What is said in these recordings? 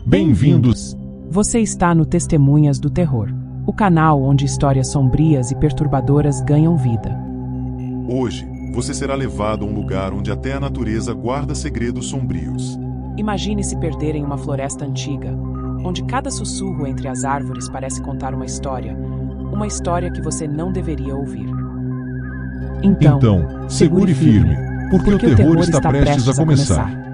Bem-vindos! Você está no Testemunhas do Terror, o canal onde histórias sombrias e perturbadoras ganham vida. Hoje, você será levado a um lugar onde até a natureza guarda segredos sombrios. Imagine se perder em uma floresta antiga, onde cada sussurro entre as árvores parece contar uma história que você não deveria ouvir. Então, segure firme, porque o terror está prestes a começar.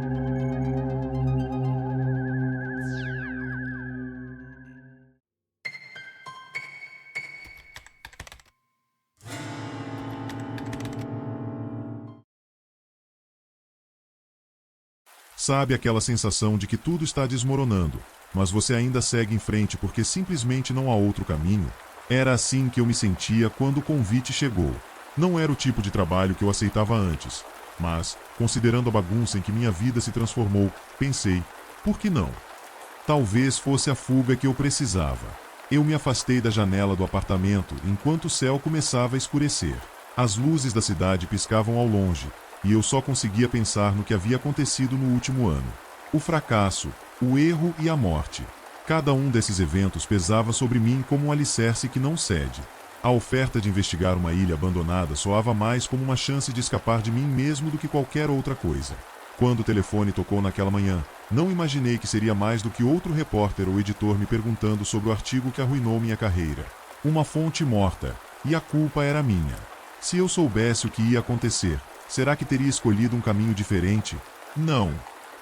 Sabe aquela sensação de que tudo está desmoronando, mas você ainda segue em frente porque simplesmente não há outro caminho? Era assim que eu me sentia quando o convite chegou. Não era o tipo de trabalho que eu aceitava antes, mas, considerando a bagunça em que minha vida se transformou, pensei, por que não? Talvez fosse a fuga que eu precisava. Eu me afastei da janela do apartamento enquanto o céu começava a escurecer. As luzes da cidade piscavam ao longe, e eu só conseguia pensar no que havia acontecido no último ano. O fracasso, o erro e a morte. Cada um desses eventos pesava sobre mim como um alicerce que não cede. A oferta de investigar uma ilha abandonada soava mais como uma chance de escapar de mim mesmo do que qualquer outra coisa. Quando o telefone tocou naquela manhã, não imaginei que seria mais do que outro repórter ou editor me perguntando sobre o artigo que arruinou minha carreira. Uma fonte morta, e a culpa era minha. Se eu soubesse o que ia acontecer, será que teria escolhido um caminho diferente? Não.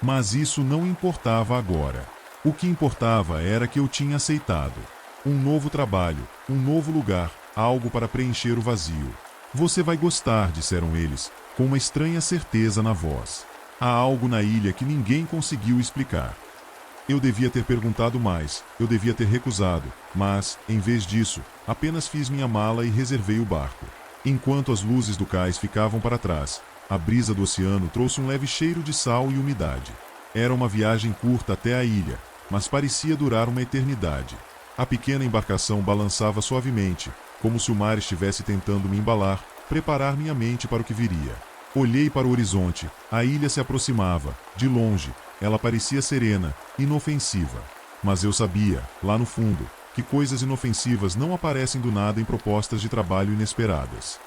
Mas isso não importava agora. O que importava era que eu tinha aceitado. Um novo trabalho, um novo lugar, algo para preencher o vazio. Você vai gostar, disseram eles, com uma estranha certeza na voz. Há algo na ilha que ninguém conseguiu explicar. Eu devia ter perguntado mais, eu devia ter recusado, mas, em vez disso, apenas fiz minha mala e reservei o barco. Enquanto as luzes do cais ficavam para trás, a brisa do oceano trouxe um leve cheiro de sal e umidade. Era uma viagem curta até a ilha, mas parecia durar uma eternidade. A pequena embarcação balançava suavemente, como se o mar estivesse tentando me embalar, preparar minha mente para o que viria. Olhei para o horizonte, a ilha se aproximava, de longe, ela parecia serena, inofensiva. Mas eu sabia, lá no fundo, que coisas inofensivas não aparecem do nada em propostas de trabalho inesperadas.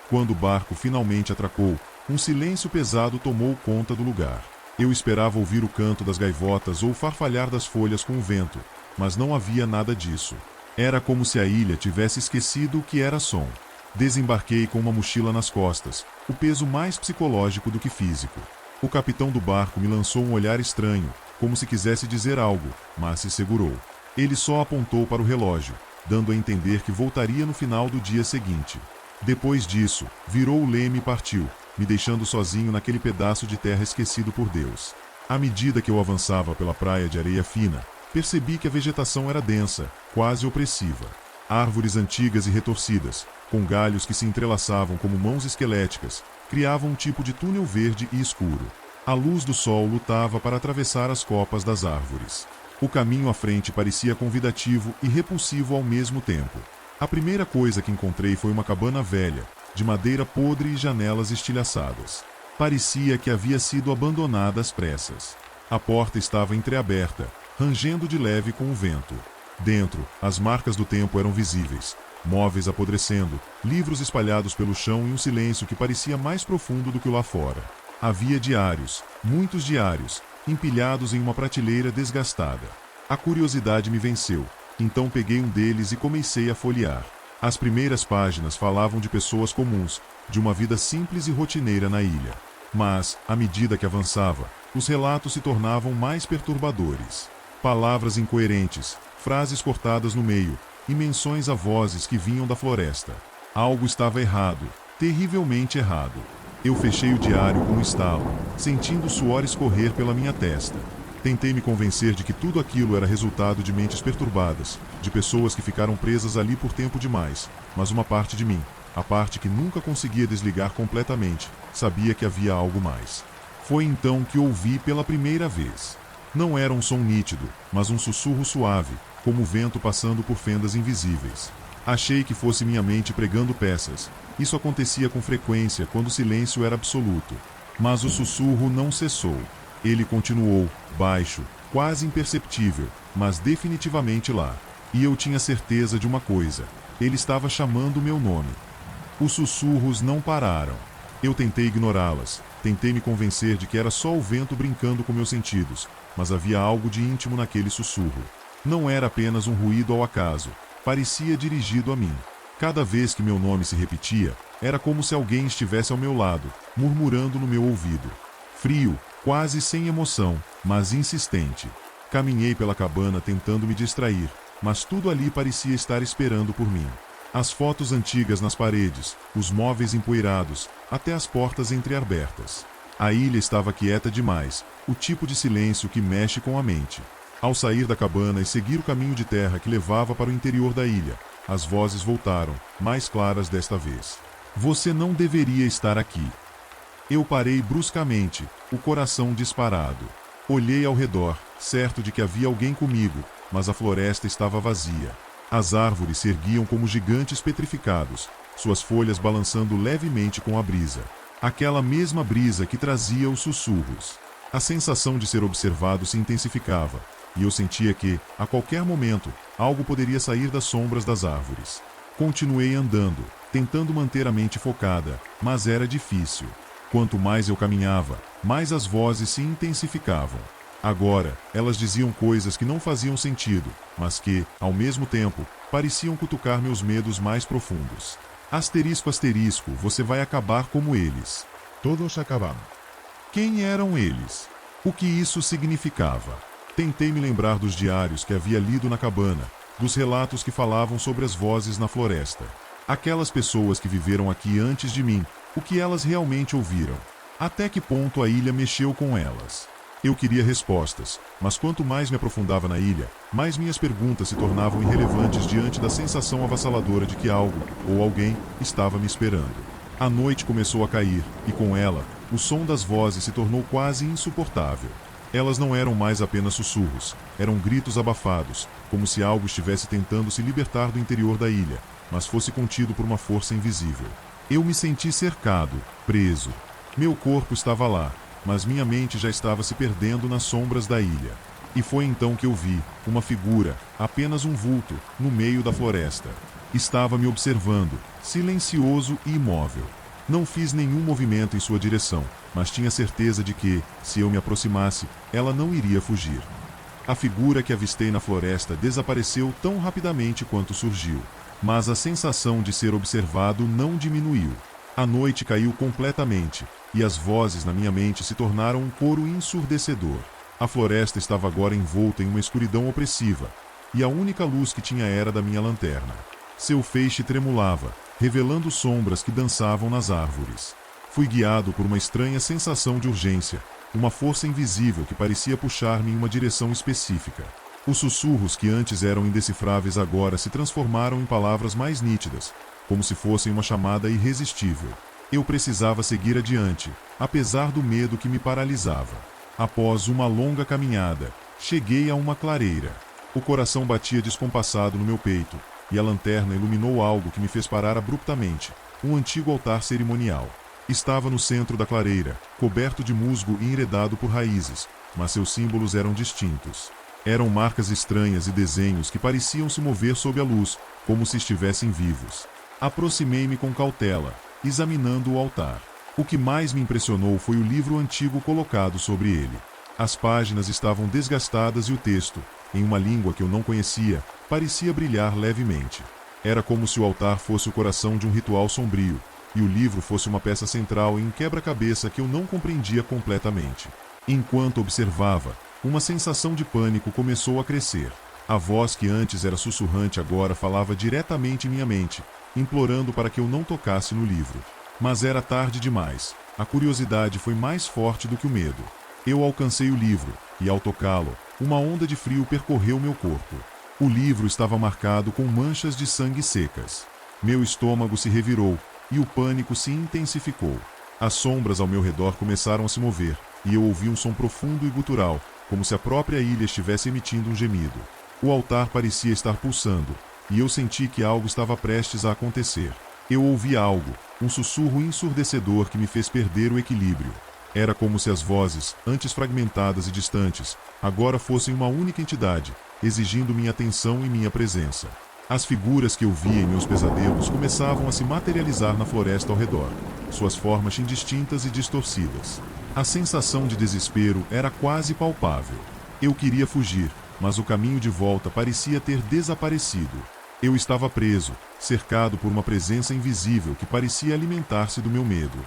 Quando o barco finalmente atracou, um silêncio pesado tomou conta do lugar. Eu esperava ouvir o canto das gaivotas ou o farfalhar das folhas com o vento, mas não havia nada disso. Era como se a ilha tivesse esquecido o que era som. Desembarquei com uma mochila nas costas, o peso mais psicológico do que físico. O capitão do barco me lançou um olhar estranho, como se quisesse dizer algo, mas se segurou. Ele só apontou para o relógio, dando a entender que voltaria no final do dia seguinte. Depois disso, virou o leme e partiu, me deixando sozinho naquele pedaço de terra esquecido por Deus. À medida que eu avançava pela praia de areia fina, percebi que a vegetação era densa, quase opressiva. Árvores antigas e retorcidas, com galhos que se entrelaçavam como mãos esqueléticas, criavam um tipo de túnel verde e escuro. A luz do sol lutava para atravessar as copas das árvores. O caminho à frente parecia convidativo e repulsivo ao mesmo tempo. A primeira coisa que encontrei foi uma cabana velha, de madeira podre e janelas estilhaçadas. Parecia que havia sido abandonada às pressas. A porta estava entreaberta, rangendo de leve com o vento. Dentro, as marcas do tempo eram visíveis. Móveis apodrecendo, livros espalhados pelo chão e um silêncio que parecia mais profundo do que o lá fora. Havia diários, muitos diários, empilhados em uma prateleira desgastada. A curiosidade me venceu, então peguei um deles e comecei a folhear. As primeiras páginas falavam de pessoas comuns, de uma vida simples e rotineira na ilha. Mas, à medida que avançava, os relatos se tornavam mais perturbadores. Palavras incoerentes, frases cortadas no meio, e menções a vozes que vinham da floresta. Algo estava errado, terrivelmente errado. Eu fechei o diário com um estalo, sentindo o suor escorrer pela minha testa. Tentei me convencer de que tudo aquilo era resultado de mentes perturbadas, de pessoas que ficaram presas ali por tempo demais, mas uma parte de mim, a parte que nunca conseguia desligar completamente, sabia que havia algo mais. Foi então que ouvi pela primeira vez. Não era um som nítido, mas um sussurro suave, como o vento passando por fendas invisíveis. Achei que fosse minha mente pregando peças. Isso acontecia com frequência quando o silêncio era absoluto. Mas o sussurro não cessou. Ele continuou, baixo, quase imperceptível, mas definitivamente lá. E eu tinha certeza de uma coisa: ele estava chamando meu nome. Os sussurros não pararam. Eu tentei ignorá-las, tentei me convencer de que era só o vento brincando com meus sentidos, mas havia algo de íntimo naquele sussurro. Não era apenas um ruído ao acaso, parecia dirigido a mim. Cada vez que meu nome se repetia, era como se alguém estivesse ao meu lado, murmurando no meu ouvido. Frio, quase sem emoção, mas insistente. Caminhei pela cabana tentando me distrair, mas tudo ali parecia estar esperando por mim. As fotos antigas nas paredes, os móveis empoeirados, até as portas entreabertas. A ilha estava quieta demais, o tipo de silêncio que mexe com a mente. Ao sair da cabana e seguir o caminho de terra que levava para o interior da ilha, as vozes voltaram, mais claras desta vez. Você não deveria estar aqui. Eu parei bruscamente, o coração disparado. Olhei ao redor, certo de que havia alguém comigo, mas a floresta estava vazia. As árvores se erguiam como gigantes petrificados, suas folhas balançando levemente com a brisa. Aquela mesma brisa que trazia os sussurros. A sensação de ser observado se intensificava, e eu sentia que, a qualquer momento, algo poderia sair das sombras das árvores. Continuei andando, tentando manter a mente focada, mas era difícil. Quanto mais eu caminhava, mais as vozes se intensificavam. Agora, elas diziam coisas que não faziam sentido, mas que, ao mesmo tempo, pareciam cutucar meus medos mais profundos. Asterisco, asterisco, você vai acabar como eles. Todos acabamos. Quem eram eles? O que isso significava? Tentei me lembrar dos diários que havia lido na cabana, dos relatos que falavam sobre as vozes na floresta. Aquelas pessoas que viveram aqui antes de mim, o que elas realmente ouviram? Até que ponto a ilha mexeu com elas? Eu queria respostas, mas quanto mais me aprofundava na ilha, mais minhas perguntas se tornavam irrelevantes diante da sensação avassaladora de que algo, ou alguém, estava me esperando. A noite começou a cair, e com ela, o som das vozes se tornou quase insuportável. Elas não eram mais apenas sussurros, eram gritos abafados, como se algo estivesse tentando se libertar do interior da ilha, mas fosse contido por uma força invisível. Eu me senti cercado, preso. Meu corpo estava lá, mas minha mente já estava se perdendo nas sombras da ilha. E foi então que eu vi uma figura, apenas um vulto, no meio da floresta. Estava me observando, silencioso e imóvel. Não fiz nenhum movimento em sua direção, mas tinha certeza de que, se eu me aproximasse, ela não iria fugir. A figura que avistei na floresta desapareceu tão rapidamente quanto surgiu. Mas a sensação de ser observado não diminuiu. A noite caiu completamente, e as vozes na minha mente se tornaram um coro ensurdecedor. A floresta estava agora envolta em uma escuridão opressiva, e a única luz que tinha era da minha lanterna. Seu feixe tremulava, revelando sombras que dançavam nas árvores. Fui guiado por uma estranha sensação de urgência, uma força invisível que parecia puxar-me em uma direção específica. Os sussurros que antes eram indecifráveis agora se transformaram em palavras mais nítidas, como se fossem uma chamada irresistível. Eu precisava seguir adiante, apesar do medo que me paralisava. Após uma longa caminhada, cheguei a uma clareira. O coração batia descompassado no meu peito, e a lanterna iluminou algo que me fez parar abruptamente, um antigo altar cerimonial. Estava no centro da clareira, coberto de musgo e enredado por raízes, mas seus símbolos eram distintos. Eram marcas estranhas e desenhos que pareciam se mover sob a luz, como se estivessem vivos. Aproximei-me com cautela, examinando o altar. O que mais me impressionou foi o livro antigo colocado sobre ele. As páginas estavam desgastadas e o texto, em uma língua que eu não conhecia, parecia brilhar levemente. Era como se o altar fosse o coração de um ritual sombrio, e o livro fosse uma peça central em um quebra-cabeça que eu não compreendia completamente. Enquanto observava, uma sensação de pânico começou a crescer. A voz que antes era sussurrante agora falava diretamente em minha mente, implorando para que eu não tocasse no livro. Mas era tarde demais. A curiosidade foi mais forte do que o medo. Eu alcancei o livro, e ao tocá-lo, uma onda de frio percorreu meu corpo. O livro estava marcado com manchas de sangue secas. Meu estômago se revirou, e o pânico se intensificou. As sombras ao meu redor começaram a se mover, e eu ouvi um som profundo e gutural, como se a própria ilha estivesse emitindo um gemido. O altar parecia estar pulsando, e eu senti que algo estava prestes a acontecer. Eu ouvi algo, um sussurro ensurdecedor que me fez perder o equilíbrio. Era como se as vozes, antes fragmentadas e distantes, agora fossem uma única entidade, exigindo minha atenção e minha presença. As figuras que eu via em meus pesadelos começavam a se materializar na floresta ao redor, suas formas indistintas e distorcidas. A sensação de desespero era quase palpável. Eu queria fugir, mas o caminho de volta parecia ter desaparecido. Eu estava preso, cercado por uma presença invisível que parecia alimentar-se do meu medo.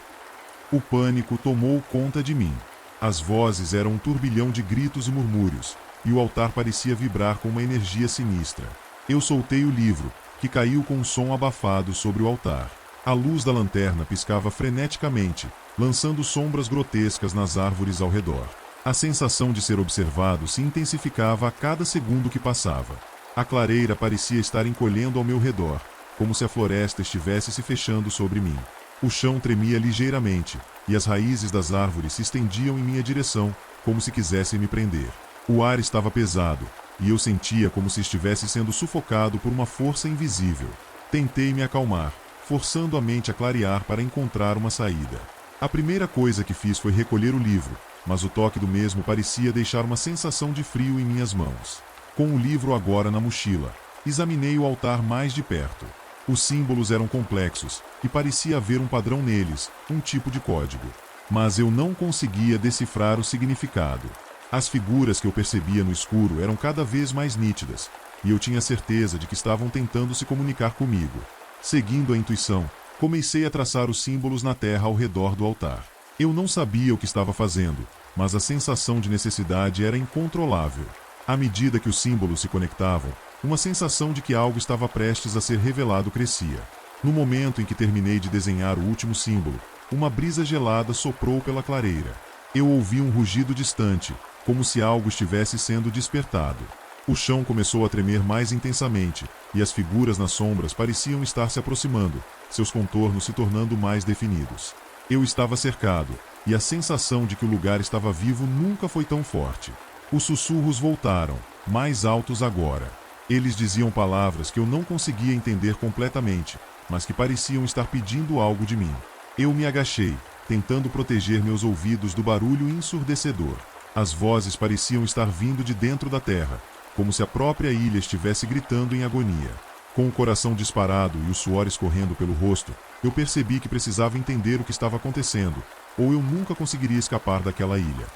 O pânico tomou conta de mim. As vozes eram um turbilhão de gritos e murmúrios, e o altar parecia vibrar com uma energia sinistra. Eu soltei o livro, que caiu com um som abafado sobre o altar. A luz da lanterna piscava freneticamente, lançando sombras grotescas nas árvores ao redor. A sensação de ser observado se intensificava a cada segundo que passava. A clareira parecia estar encolhendo ao meu redor, como se a floresta estivesse se fechando sobre mim. O chão tremia ligeiramente, e as raízes das árvores se estendiam em minha direção, como se quisessem me prender. O ar estava pesado, e eu sentia como se estivesse sendo sufocado por uma força invisível. Tentei me acalmar, forçando a mente a clarear para encontrar uma saída. A primeira coisa que fiz foi recolher o livro, mas o toque do mesmo parecia deixar uma sensação de frio em minhas mãos. Com o livro agora na mochila, examinei o altar mais de perto. Os símbolos eram complexos, e parecia haver um padrão neles, um tipo de código. Mas eu não conseguia decifrar o significado. As figuras que eu percebia no escuro eram cada vez mais nítidas, e eu tinha certeza de que estavam tentando se comunicar comigo. Seguindo a intuição, comecei a traçar os símbolos na terra ao redor do altar. Eu não sabia o que estava fazendo, mas a sensação de necessidade era incontrolável. À medida que os símbolos se conectavam, uma sensação de que algo estava prestes a ser revelado crescia. No momento em que terminei de desenhar o último símbolo, uma brisa gelada soprou pela clareira. Eu ouvi um rugido distante, como se algo estivesse sendo despertado. O chão começou a tremer mais intensamente, e as figuras nas sombras pareciam estar se aproximando, seus contornos se tornando mais definidos. Eu estava cercado, e a sensação de que o lugar estava vivo nunca foi tão forte. Os sussurros voltaram, mais altos agora. Eles diziam palavras que eu não conseguia entender completamente, mas que pareciam estar pedindo algo de mim. Eu me agachei, tentando proteger meus ouvidos do barulho ensurdecedor. As vozes pareciam estar vindo de dentro da terra, como se a própria ilha estivesse gritando em agonia. Com o coração disparado e o suor escorrendo pelo rosto, eu percebi que precisava entender o que estava acontecendo, ou eu nunca conseguiria escapar daquela ilha.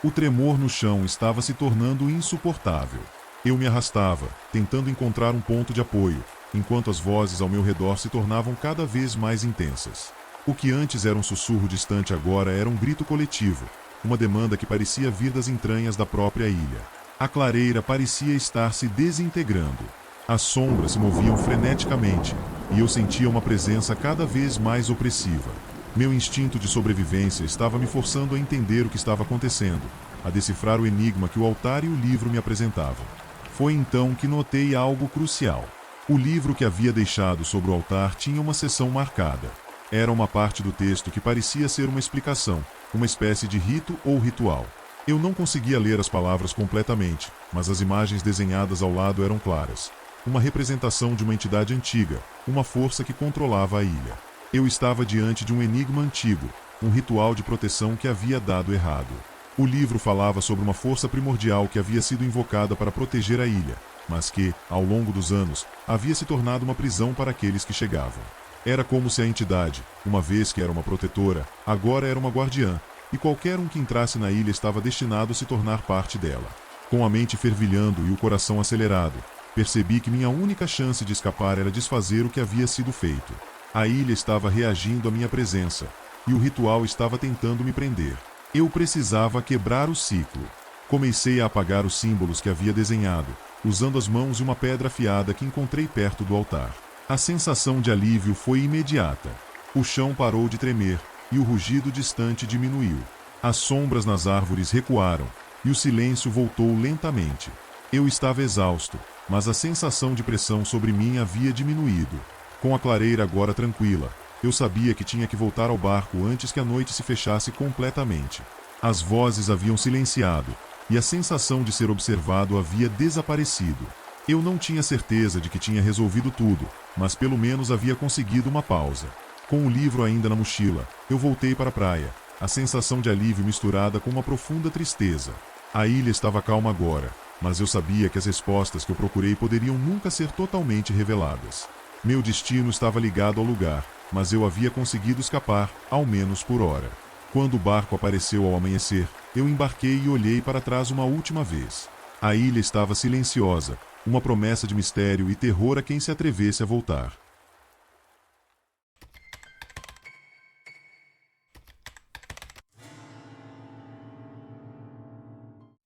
O tremor no chão estava se tornando insuportável. Eu me arrastava, tentando encontrar um ponto de apoio, enquanto as vozes ao meu redor se tornavam cada vez mais intensas. O que antes era um sussurro distante agora era um grito coletivo, uma demanda que parecia vir das entranhas da própria ilha. A clareira parecia estar se desintegrando. As sombras se moviam freneticamente, e eu sentia uma presença cada vez mais opressiva. Meu instinto de sobrevivência estava me forçando a entender o que estava acontecendo, a decifrar o enigma que o altar e o livro me apresentavam. Foi então que notei algo crucial. O livro que havia deixado sobre o altar tinha uma seção marcada. Era uma parte do texto que parecia ser uma explicação, uma espécie de rito ou ritual. Eu não conseguia ler as palavras completamente, mas as imagens desenhadas ao lado eram claras. Uma representação de uma entidade antiga, uma força que controlava a ilha. Eu estava diante de um enigma antigo, um ritual de proteção que havia dado errado. O livro falava sobre uma força primordial que havia sido invocada para proteger a ilha, mas que, ao longo dos anos, havia se tornado uma prisão para aqueles que chegavam. Era como se a entidade, uma vez que era uma protetora, agora era uma guardiã, e qualquer um que entrasse na ilha estava destinado a se tornar parte dela. Com a mente fervilhando e o coração acelerado, percebi que minha única chance de escapar era desfazer o que havia sido feito. A ilha estava reagindo à minha presença, e o ritual estava tentando me prender. Eu precisava quebrar o ciclo. Comecei a apagar os símbolos que havia desenhado, usando as mãos e uma pedra afiada que encontrei perto do altar. A sensação de alívio foi imediata. O chão parou de tremer, e o rugido distante diminuiu. As sombras nas árvores recuaram, e o silêncio voltou lentamente. Eu estava exausto, mas a sensação de pressão sobre mim havia diminuído. Com a clareira agora tranquila, eu sabia que tinha que voltar ao barco antes que a noite se fechasse completamente. As vozes haviam silenciado, e a sensação de ser observado havia desaparecido. Eu não tinha certeza de que tinha resolvido tudo, mas pelo menos havia conseguido uma pausa. Com o livro ainda na mochila, eu voltei para a praia, A sensação de alívio misturada com uma profunda tristeza. A ilha estava calma agora, mas eu sabia que as respostas que eu procurei poderiam nunca ser totalmente reveladas. Meu destino estava ligado ao lugar, mas eu havia conseguido escapar, ao menos por hora. Quando o barco apareceu ao amanhecer, eu embarquei e olhei para trás uma última vez. A ilha estava silenciosa, uma promessa de mistério e terror a quem se atrevesse a voltar.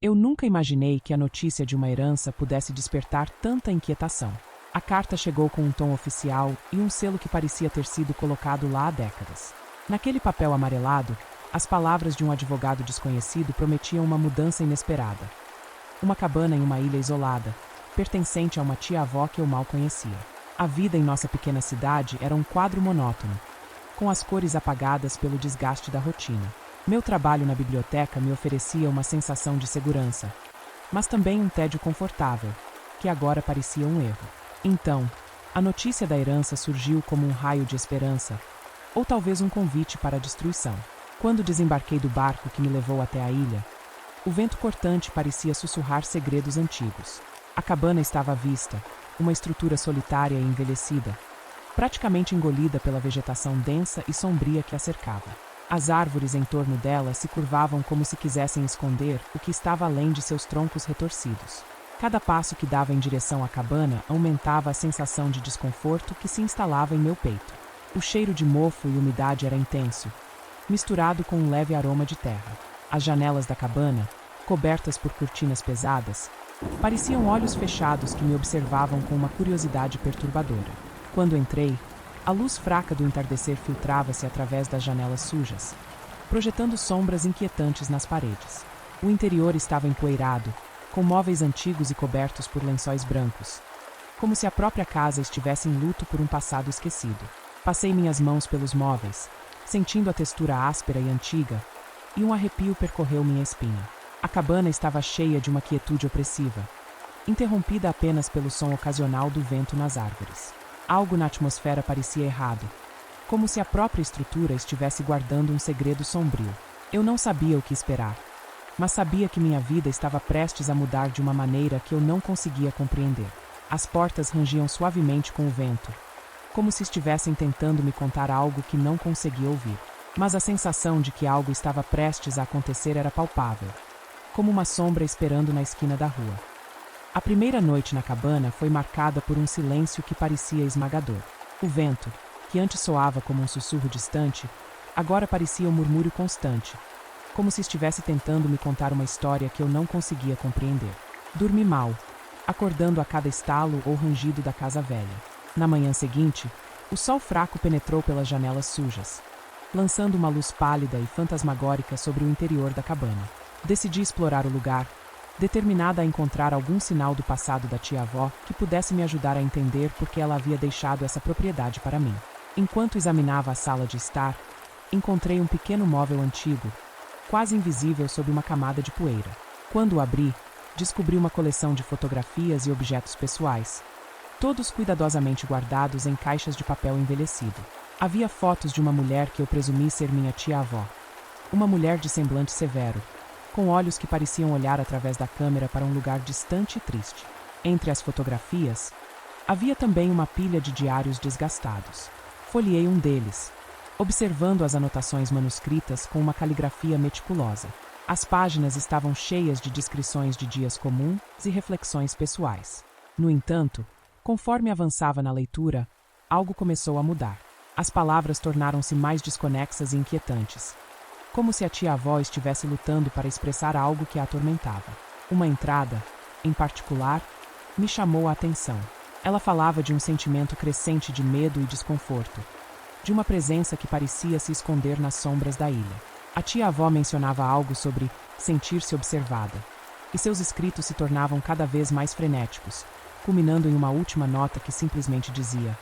Eu nunca imaginei que a notícia de uma herança pudesse despertar tanta inquietação. A carta chegou com um tom oficial e um selo que parecia ter sido colocado lá há décadas. Naquele papel amarelado, as palavras de um advogado desconhecido prometiam uma mudança inesperada. Uma cabana em uma ilha isolada, pertencente a uma tia-avó que eu mal conhecia. A vida em nossa pequena cidade era um quadro monótono, com as cores apagadas pelo desgaste da rotina. Meu trabalho na biblioteca me oferecia uma sensação de segurança, mas também um tédio confortável, que agora parecia um erro. Então, a notícia da herança surgiu como um raio de esperança, ou talvez um convite para a destruição. Quando desembarquei do barco que me levou até a ilha, o vento cortante parecia sussurrar segredos antigos. A cabana estava à vista, uma estrutura solitária e envelhecida, praticamente engolida pela vegetação densa e sombria que a cercava. As árvores em torno dela se curvavam como se quisessem esconder o que estava além de seus troncos retorcidos. Cada passo que dava em direção à cabana aumentava a sensação de desconforto que se instalava em meu peito. O cheiro de mofo e umidade era intenso, misturado com um leve aroma de terra. As janelas da cabana, cobertas por cortinas pesadas, pareciam olhos fechados que me observavam com uma curiosidade perturbadora. Quando entrei, a luz fraca do entardecer filtrava-se através das janelas sujas, projetando sombras inquietantes nas paredes. O interior estava empoeirado, com móveis antigos e cobertos por lençóis brancos, como se a própria casa estivesse em luto por um passado esquecido. Passei minhas mãos pelos móveis, sentindo a textura áspera e antiga, e um arrepio percorreu minha espinha. A cabana estava cheia de uma quietude opressiva, interrompida apenas pelo som ocasional do vento nas árvores. Algo na atmosfera parecia errado, como se a própria estrutura estivesse guardando um segredo sombrio. Eu não sabia o que esperar, mas sabia que minha vida estava prestes a mudar de uma maneira que eu não conseguia compreender. As portas rangiam suavemente com o vento, como se estivessem tentando me contar algo que não conseguia ouvir. Mas a sensação de que algo estava prestes a acontecer era palpável, como uma sombra esperando na esquina da rua. A primeira noite na cabana foi marcada por um silêncio que parecia esmagador. O vento, que antes soava como um sussurro distante, agora parecia um murmúrio constante, como se estivesse tentando me contar uma história que eu não conseguia compreender. Dormi mal, acordando a cada estalo ou rangido da casa velha. Na manhã seguinte, o sol fraco penetrou pelas janelas sujas, lançando uma luz pálida e fantasmagórica sobre o interior da cabana. Decidi explorar o lugar, determinada a encontrar algum sinal do passado da tia-avó que pudesse me ajudar a entender por que ela havia deixado essa propriedade para mim. Enquanto examinava a sala de estar, encontrei um pequeno móvel antigo, quase invisível sob uma camada de poeira. Quando o abri, descobri uma coleção de fotografias e objetos pessoais, todos cuidadosamente guardados em caixas de papel envelhecido. Havia fotos de uma mulher que eu presumi ser minha tia-avó. Uma mulher de semblante severo, com olhos que pareciam olhar através da câmera para um lugar distante e triste. Entre as fotografias, havia também uma pilha de diários desgastados. Folheei um deles, observando as anotações manuscritas com uma caligrafia meticulosa. As páginas estavam cheias de descrições de dias comuns e reflexões pessoais. No entanto, conforme avançava na leitura, algo começou a mudar. As palavras tornaram-se mais desconexas e inquietantes, como se a tia-avó estivesse lutando para expressar algo que a atormentava. Uma entrada, em particular, me chamou a atenção. Ela falava de um sentimento crescente de medo e desconforto, de uma presença que parecia se esconder nas sombras da ilha. A tia-avó mencionava algo sobre sentir-se observada, e seus escritos se tornavam cada vez mais frenéticos, culminando em uma última nota que simplesmente dizia: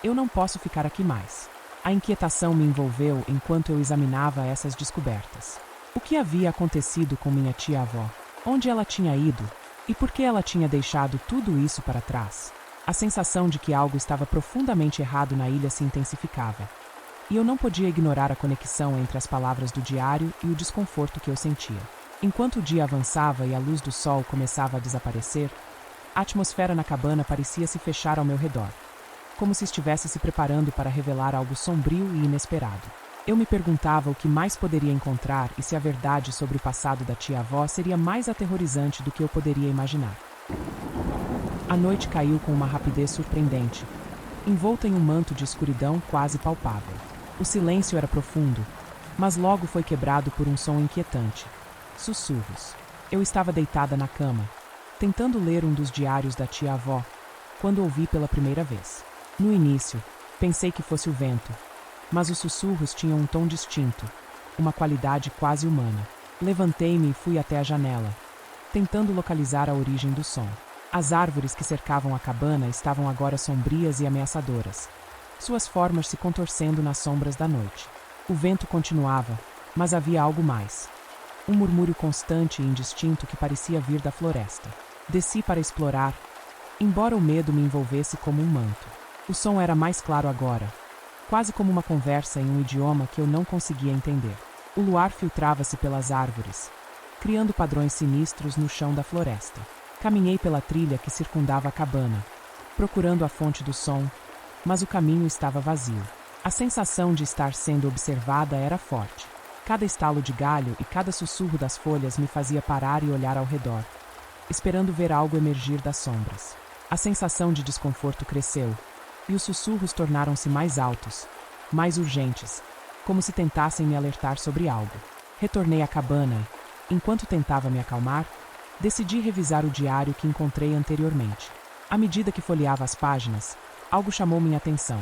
"Eu não posso ficar aqui mais." A inquietação me envolveu enquanto eu examinava essas descobertas. O que havia acontecido com minha tia-avó? Onde ela tinha ido? E por que ela tinha deixado tudo isso para trás? A sensação de que algo estava profundamente errado na ilha se intensificava. e eu não podia ignorar a conexão entre as palavras do diário e o desconforto que eu sentia. Enquanto o dia avançava e a luz do sol começava a desaparecer, a atmosfera na cabana parecia se fechar ao meu redor, como se estivesse se preparando para revelar algo sombrio e inesperado. Eu me perguntava o que mais poderia encontrar e se a verdade sobre o passado da tia-avó seria mais aterrorizante do que eu poderia imaginar. A noite caiu com uma rapidez surpreendente, envolta em um manto de escuridão quase palpável. O silêncio era profundo, mas logo foi quebrado por um som inquietante. Sussurros. Eu estava deitada na cama, tentando ler um dos diários da tia-avó, quando ouvi pela primeira vez. No início, pensei que fosse o vento, mas os sussurros tinham um tom distinto, uma qualidade quase humana. Levantei-me e fui até a janela, tentando localizar a origem do som. As árvores que cercavam a cabana estavam agora sombrias e ameaçadoras, suas formas se contorcendo nas sombras da noite. O vento continuava, mas havia algo mais. Um murmúrio constante e indistinto que parecia vir da floresta. Desci para explorar, embora o medo me envolvesse como um manto. O som era mais claro agora, quase como uma conversa em um idioma que eu não conseguia entender. O luar filtrava-se pelas árvores, criando padrões sinistros no chão da floresta. Caminhei pela trilha que circundava a cabana, procurando a fonte do som, mas o caminho estava vazio. A sensação de estar sendo observada era forte. Cada estalo de galho e cada sussurro das folhas me fazia parar e olhar ao redor, esperando ver algo emergir das sombras. A sensação de desconforto cresceu, e os sussurros tornaram-se mais altos, mais urgentes, como se tentassem me alertar sobre algo. Retornei à cabana e, enquanto tentava me acalmar, decidi revisar o diário que encontrei anteriormente. À medida que folheava as páginas, algo chamou minha atenção.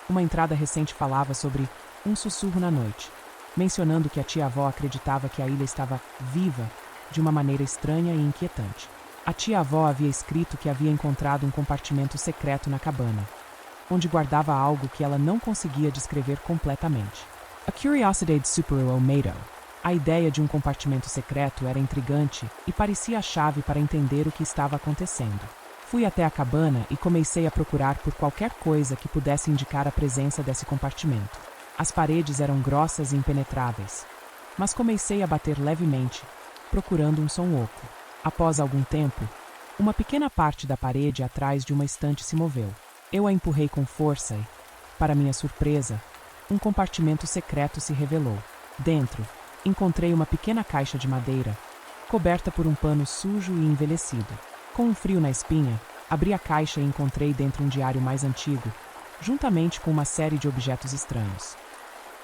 Uma entrada recente falava sobre um sussurro na noite, mencionando que a tia-avó acreditava que a ilha estava viva de uma maneira estranha e inquietante. A tia-avó havia escrito que havia encontrado um compartimento secreto na cabana, onde guardava algo que ela não conseguia descrever completamente. A Curiosity Superior Mato. A ideia de um compartimento secreto era intrigante e parecia a chave para entender o que estava acontecendo. Fui até a cabana e comecei a procurar por qualquer coisa que pudesse indicar a presença desse compartimento. As paredes eram grossas e impenetráveis, mas comecei a bater levemente, procurando um som oco. Após algum tempo, uma pequena parte da parede atrás de uma estante se moveu. Eu a empurrei com força e, para minha surpresa, um compartimento secreto se revelou. Dentro, encontrei uma pequena caixa de madeira, coberta por um pano sujo e envelhecido. Com um frio na espinha, abri a caixa e encontrei dentro um diário mais antigo, juntamente com uma série de objetos estranhos.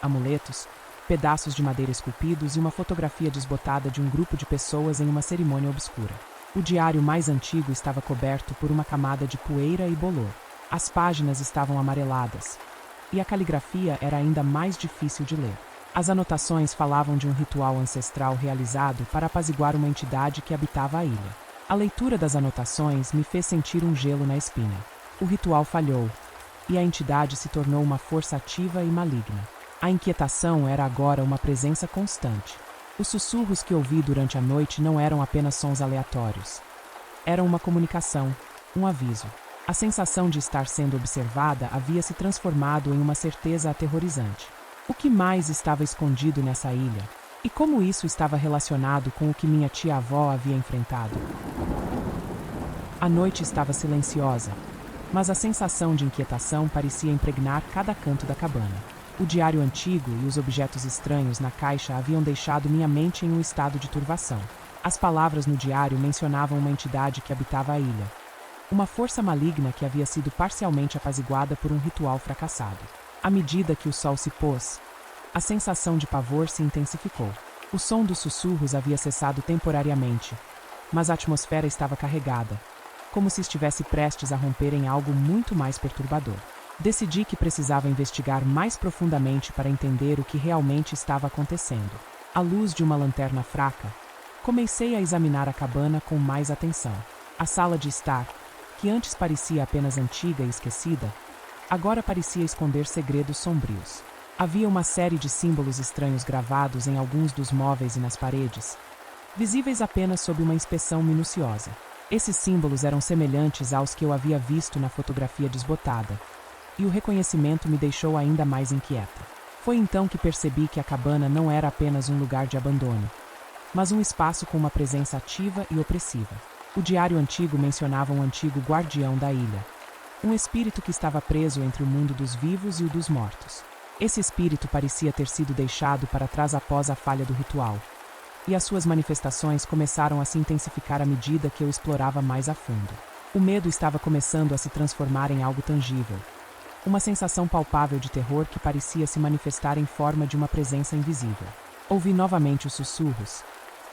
Amuletos, pedaços de madeira esculpidos e uma fotografia desbotada de um grupo de pessoas em uma cerimônia obscura. O diário mais antigo estava coberto por uma camada de poeira e bolor. As páginas estavam amareladas, e a caligrafia era ainda mais difícil de ler. As anotações falavam de um ritual ancestral realizado para apaziguar uma entidade que habitava a ilha. A leitura das anotações me fez sentir um gelo na espinha. O ritual falhou, e a entidade se tornou uma força ativa e maligna. A inquietação era agora uma presença constante. Os sussurros que ouvi durante a noite não eram apenas sons aleatórios. Eram uma comunicação, um aviso. A sensação de estar sendo observada havia se transformado em uma certeza aterrorizante. O que mais estava escondido nessa ilha? E como isso estava relacionado com o que minha tia-avó havia enfrentado? A noite estava silenciosa, mas a sensação de inquietação parecia impregnar cada canto da cabana. O diário antigo e os objetos estranhos na caixa haviam deixado minha mente em um estado de turvação. As palavras no diário mencionavam uma entidade que habitava a ilha, uma força maligna que havia sido parcialmente apaziguada por um ritual fracassado. À medida que o sol se pôs, a sensação de pavor se intensificou. O som dos sussurros havia cessado temporariamente, mas a atmosfera estava carregada, como se estivesse prestes a romper em algo muito mais perturbador. Decidi que precisava investigar mais profundamente para entender o que realmente estava acontecendo. À luz de uma lanterna fraca, comecei a examinar a cabana com mais atenção. A sala de estar, que antes parecia apenas antiga e esquecida, agora parecia esconder segredos sombrios. Havia uma série de símbolos estranhos gravados em alguns dos móveis e nas paredes, visíveis apenas sob uma inspeção minuciosa. Esses símbolos eram semelhantes aos que eu havia visto na fotografia desbotada, e o reconhecimento me deixou ainda mais inquieta. Foi então que percebi que a cabana não era apenas um lugar de abandono, mas um espaço com uma presença ativa e opressiva. O diário antigo mencionava um antigo guardião da ilha, um espírito que estava preso entre o mundo dos vivos e o dos mortos. Esse espírito parecia ter sido deixado para trás após a falha do ritual, e as suas manifestações começaram a se intensificar à medida que eu explorava mais a fundo. O medo estava começando a se transformar em algo tangível, uma sensação palpável de terror que parecia se manifestar em forma de uma presença invisível. Ouvi novamente os sussurros,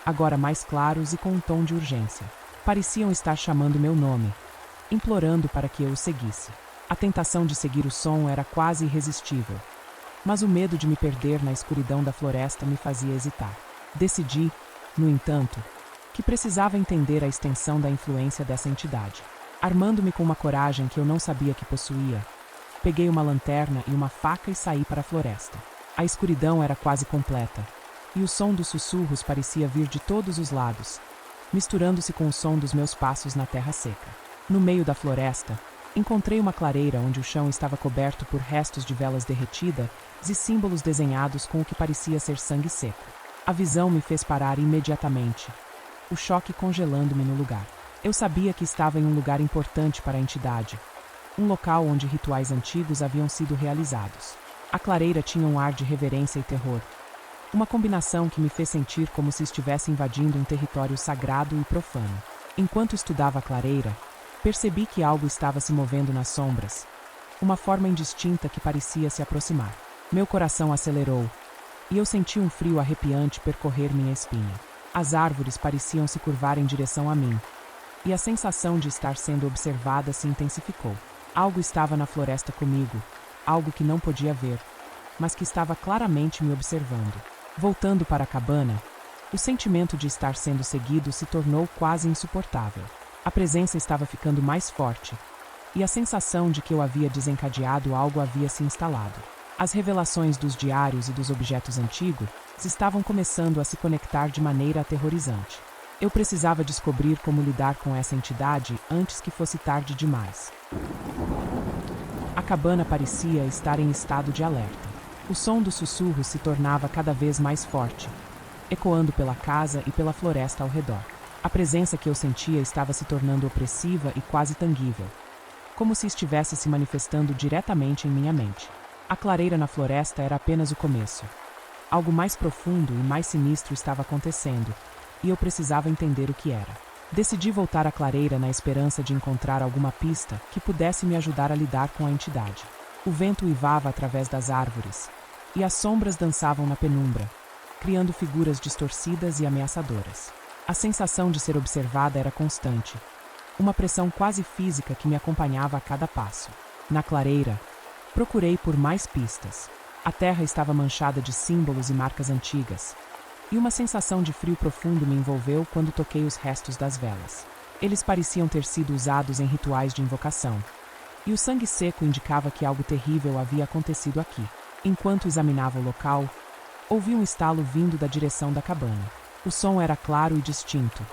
agora mais claros e com um tom de urgência. Pareciam estar chamando meu nome, implorando para que eu o seguisse. A tentação de seguir o som era quase irresistível, mas o medo de me perder na escuridão da floresta me fazia hesitar. Decidi, no entanto, que precisava entender a extensão da influência dessa entidade. Armando-me com uma coragem que eu não sabia que possuía, peguei uma lanterna e uma faca e saí para a floresta. A escuridão era quase completa, e o som dos sussurros parecia vir de todos os lados, misturando-se com o som dos meus passos na terra seca. No meio da floresta, encontrei uma clareira onde o chão estava coberto por restos de velas derretidas e símbolos desenhados com o que parecia ser sangue seco. A visão me fez parar imediatamente, o choque congelando-me no lugar. Eu sabia que estava em um lugar importante para a entidade, um local onde rituais antigos haviam sido realizados. A clareira tinha um ar de reverência e terror, uma combinação que me fez sentir como se estivesse invadindo um território sagrado e profano. Enquanto estudava a clareira, percebi que algo estava se movendo nas sombras, uma forma indistinta que parecia se aproximar. Meu coração acelerou, e eu senti um frio arrepiante percorrer minha espinha. As árvores pareciam se curvar em direção a mim, e a sensação de estar sendo observada se intensificou. Algo estava na floresta comigo, algo que não podia ver, mas que estava claramente me observando. Voltando para a cabana, o sentimento de estar sendo seguido se tornou quase insuportável. A presença estava ficando mais forte, e a sensação de que eu havia desencadeado algo havia se instalado. As revelações dos diários e dos objetos antigos estavam começando a se conectar de maneira aterrorizante. Eu precisava descobrir como lidar com essa entidade antes que fosse tarde demais. A cabana parecia estar em estado de alerta. O som dos sussurros se tornava cada vez mais forte, ecoando pela casa e pela floresta ao redor. A presença que eu sentia estava se tornando opressiva e quase tangível, como se estivesse se manifestando diretamente em minha mente. A clareira na floresta era apenas o começo. Algo mais profundo e mais sinistro estava acontecendo, e eu precisava entender o que era. Decidi voltar à clareira na esperança de encontrar alguma pista que pudesse me ajudar a lidar com a entidade. O vento uivava através das árvores, e as sombras dançavam na penumbra, criando figuras distorcidas e ameaçadoras. A sensação de ser observada era constante, uma pressão quase física que me acompanhava a cada passo. Na clareira, procurei por mais pistas. A terra estava manchada de símbolos e marcas antigas, e uma sensação de frio profundo me envolveu quando toquei os restos das velas. Eles pareciam ter sido usados em rituais de invocação, e o sangue seco indicava que algo terrível havia acontecido aqui. Enquanto examinava o local, ouvi um estalo vindo da direção da cabana. O som era claro e distinto,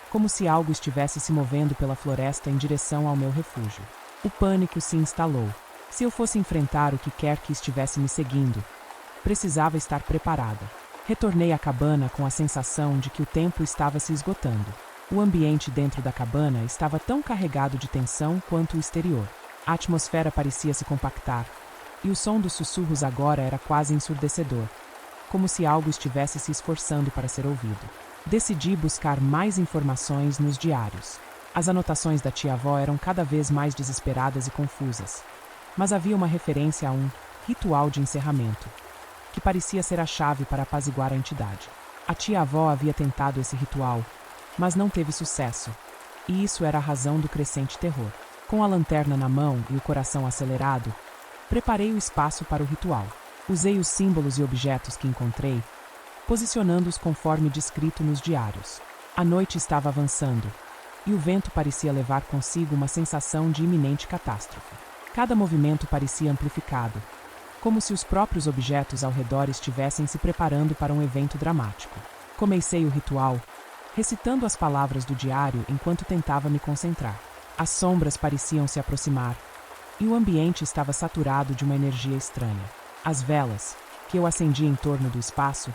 como se algo estivesse se movendo pela floresta em direção ao meu refúgio. O pânico se instalou. Se eu fosse enfrentar o que quer que estivesse me seguindo, precisava estar preparada. Retornei à cabana com a sensação de que o tempo estava se esgotando. O ambiente dentro da cabana estava tão carregado de tensão quanto o exterior. A atmosfera parecia se compactar, e o som dos sussurros agora era quase ensurdecedor, como se algo estivesse se esforçando para ser ouvido. Decidi buscar mais informações nos diários. As anotações da tia-avó eram cada vez mais desesperadas e confusas, mas havia uma referência a um ritual de encerramento, que parecia ser a chave para apaziguar a entidade. A tia-avó havia tentado esse ritual, mas não teve sucesso, e isso era a razão do crescente terror. Com a lanterna na mão e o coração acelerado, preparei o espaço para o ritual. Usei os símbolos e objetos que encontrei, posicionando-os conforme descrito nos diários. A noite estava avançando, e o vento parecia levar consigo uma sensação de iminente catástrofe. Cada movimento parecia amplificado, como se os próprios objetos ao redor estivessem se preparando para um evento dramático. Comecei o ritual, recitando as palavras do diário enquanto tentava me concentrar. As sombras pareciam se aproximar, e o ambiente estava saturado de uma energia estranha. As velas, que eu acendia em torno do espaço,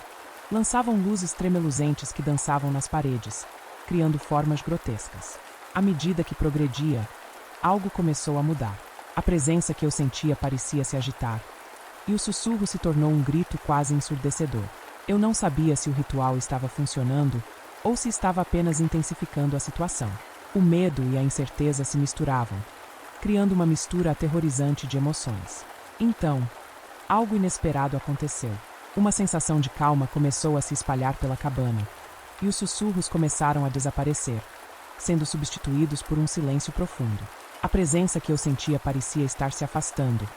lançavam luzes tremeluzentes que dançavam nas paredes, criando formas grotescas. À medida que progredia, algo começou a mudar. A presença que eu sentia parecia se agitar, e o sussurro se tornou um grito quase ensurdecedor. Eu não sabia se o ritual estava funcionando ou se estava apenas intensificando a situação. O medo e a incerteza se misturavam, criando uma mistura aterrorizante de emoções. Então, algo inesperado aconteceu. Uma sensação de calma começou a se espalhar pela cabana, e os sussurros começaram a desaparecer, sendo substituídos por um silêncio profundo. A presença que eu sentia parecia estar se afastando,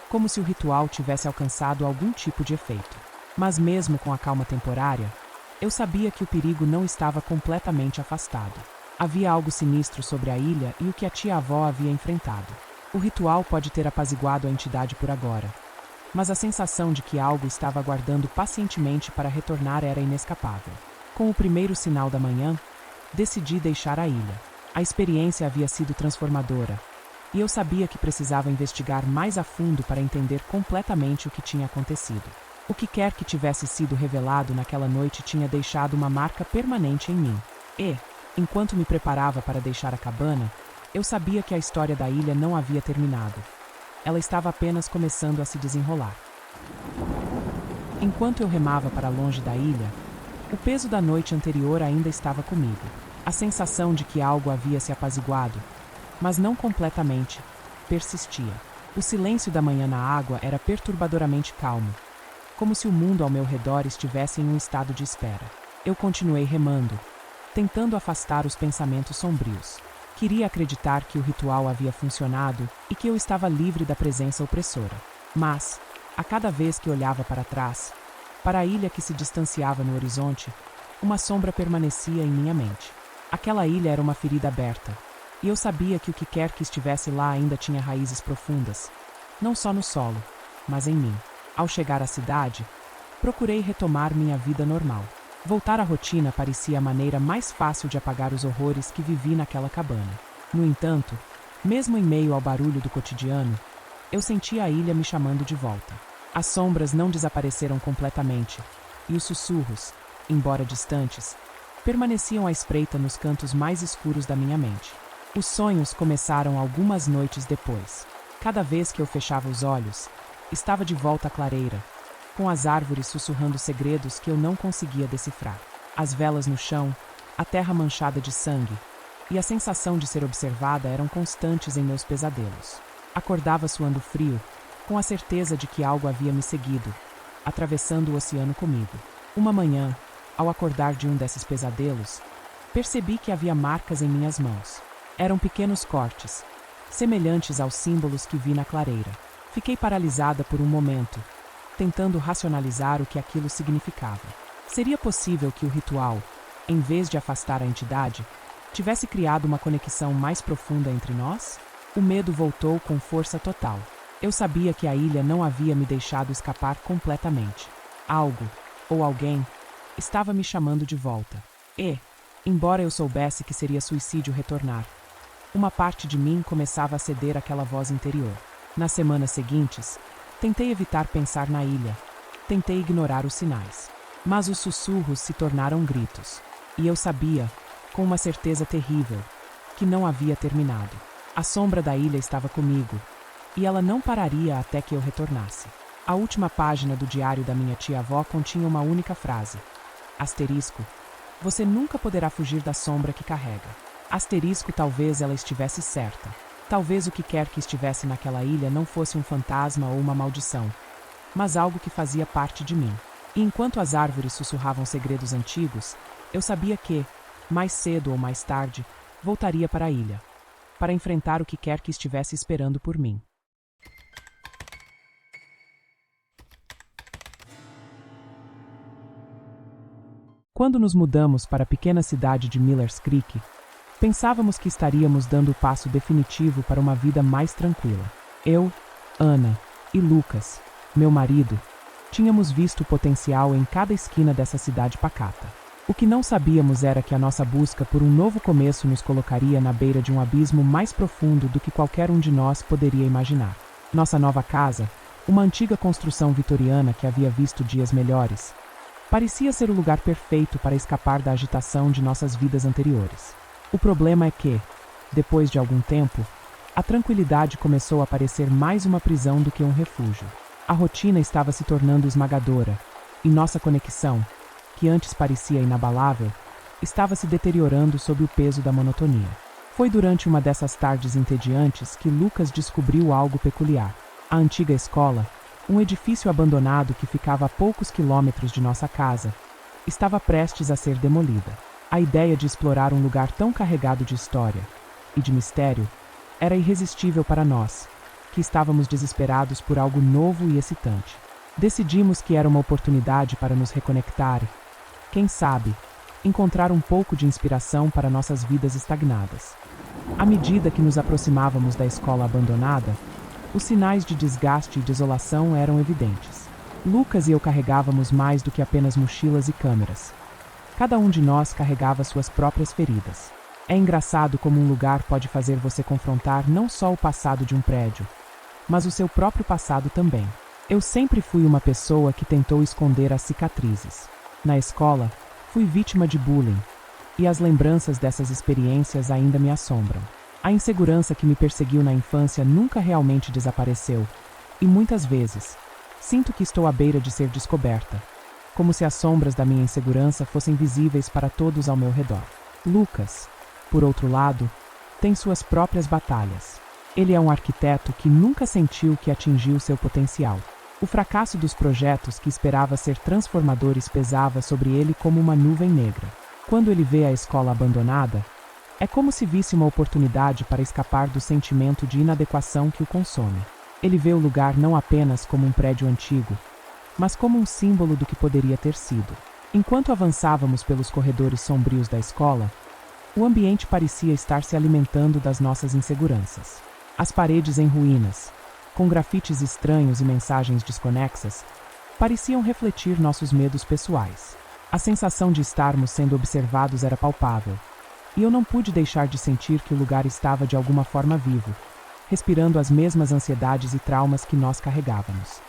como se o ritual tivesse alcançado algum tipo de efeito. Mas mesmo com a calma temporária, eu sabia que o perigo não estava completamente afastado. Havia algo sinistro sobre a ilha e o que a tia-avó havia enfrentado. O ritual pode ter apaziguado a entidade por agora, mas a sensação de que algo estava aguardando pacientemente para retornar era inescapável. Com o primeiro sinal da manhã, decidi deixar a ilha. A experiência havia sido transformadora, e eu sabia que precisava investigar mais a fundo para entender completamente o que tinha acontecido. O que quer que tivesse sido revelado naquela noite tinha deixado uma marca permanente em mim. E, enquanto me preparava para deixar a cabana, eu sabia que a história da ilha não havia terminado. Ela estava apenas começando a se desenrolar. Enquanto eu remava para longe da ilha, o peso da noite anterior ainda estava comigo. A sensação de que algo havia se apaziguado, mas não completamente, persistia. O silêncio da manhã na água era perturbadoramente calmo, como se o mundo ao meu redor estivesse em um estado de espera. Eu continuei remando, tentando afastar os pensamentos sombrios. Queria acreditar que o ritual havia funcionado e que eu estava livre da presença opressora. Mas, a cada vez que olhava para trás, para a ilha que se distanciava no horizonte, uma sombra permanecia em minha mente. Aquela ilha era uma ferida aberta, e eu sabia que o que quer que estivesse lá ainda tinha raízes profundas, não só no solo, mas em mim. Ao chegar à cidade, procurei retomar minha vida normal. Voltar à rotina parecia a maneira mais fácil de apagar os horrores que vivi naquela cabana. No entanto, mesmo em meio ao barulho do cotidiano, eu sentia a ilha me chamando de volta. As sombras não desapareceram completamente, e os sussurros, embora distantes, permaneciam à espreita nos cantos mais escuros da minha mente. Os sonhos começaram algumas noites depois. Cada vez que eu fechava os olhos, estava de volta à clareira, com as árvores sussurrando segredos que eu não conseguia decifrar. As velas no chão, a terra manchada de sangue, e a sensação de ser observada eram constantes em meus pesadelos. Acordava suando frio, com a certeza de que algo havia me seguido, atravessando o oceano comigo. Uma manhã, ao acordar de um desses pesadelos, percebi que havia marcas em minhas mãos. Eram pequenos cortes, semelhantes aos símbolos que vi na clareira. Fiquei paralisada por um momento, tentando racionalizar o que aquilo significava. Seria possível que o ritual, em vez de afastar a entidade, tivesse criado uma conexão mais profunda entre nós? O medo voltou com força total. Eu sabia que a ilha não havia me deixado escapar completamente. Algo, ou alguém, estava me chamando de volta. E, embora eu soubesse que seria suicídio retornar, uma parte de mim começava a ceder àquela voz interior. Nas semanas seguintes, tentei evitar pensar na ilha, tentei ignorar os sinais. Mas os sussurros se tornaram gritos. E eu sabia, com uma certeza terrível, que não havia terminado. A sombra da ilha estava comigo, e ela não pararia até que eu retornasse. A última página do diário da minha tia-avó continha uma única frase. Asterisco, você nunca poderá fugir da sombra que carrega. Asterisco, talvez ela estivesse certa. Talvez o que quer que estivesse naquela ilha não fosse um fantasma ou uma maldição, mas algo que fazia parte de mim. E enquanto as árvores sussurravam segredos antigos, eu sabia que, mais cedo ou mais tarde, voltaria para a ilha, para enfrentar o que quer que estivesse esperando por mim. Quando nos mudamos para a pequena cidade de Millers Creek, pensávamos que estaríamos dando o passo definitivo para uma vida mais tranquila. Eu, Ana e Lucas, meu marido, tínhamos visto o potencial em cada esquina dessa cidade pacata. O que não sabíamos era que a nossa busca por um novo começo nos colocaria na beira de um abismo mais profundo do que qualquer um de nós poderia imaginar. Nossa nova casa Uma antiga construção vitoriana que havia visto dias melhores. Parecia ser o lugar perfeito para escapar da agitação de nossas vidas anteriores. O problema é que, depois de algum tempo, a tranquilidade começou a parecer mais uma prisão do que um refúgio. A rotina estava se tornando esmagadora, e nossa conexão, que antes parecia inabalável, estava se deteriorando sob o peso da monotonia. Foi durante uma dessas tardes entediantes que Lucas descobriu algo peculiar. A antiga escola, um edifício abandonado que ficava a poucos quilômetros de nossa casa, estava prestes a ser demolida. A ideia de explorar um lugar tão carregado de história e de mistério era irresistível para nós, que estávamos desesperados por algo novo e excitante. Decidimos que era uma oportunidade para nos reconectar e, quem sabe, encontrar um pouco de inspiração para nossas vidas estagnadas. À medida que nos aproximávamos da escola abandonada, os sinais de desgaste e desolação eram evidentes. Lucas e eu carregávamos mais do que apenas mochilas e câmeras. Cada um de nós carregava suas próprias feridas. É engraçado como um lugar pode fazer você confrontar não só o passado de um prédio, mas o seu próprio passado também. Eu sempre fui uma pessoa que tentou esconder as cicatrizes. Na escola, fui vítima de bullying, e as lembranças dessas experiências ainda me assombram. A insegurança que me perseguiu na infância nunca realmente desapareceu, e muitas vezes, sinto que estou à beira de ser descoberta, como se as sombras da minha insegurança fossem visíveis para todos ao meu redor. Lucas, por outro lado, tem suas próprias batalhas. Ele é um arquiteto que nunca sentiu que atingiu seu potencial. O fracasso dos projetos que esperava ser transformadores pesava sobre ele como uma nuvem negra. Quando ele vê a escola abandonada, é como se visse uma oportunidade para escapar do sentimento de inadequação que o consome. Ele vê o lugar não apenas como um prédio antigo, mas como um símbolo do que poderia ter sido. Enquanto avançávamos pelos corredores sombrios da escola, o ambiente parecia estar se alimentando das nossas inseguranças. As paredes em ruínas, com grafites estranhos e mensagens desconexas, pareciam refletir nossos medos pessoais. A sensação de estarmos sendo observados era palpável, e eu não pude deixar de sentir que o lugar estava de alguma forma vivo, respirando as mesmas ansiedades e traumas que nós carregávamos.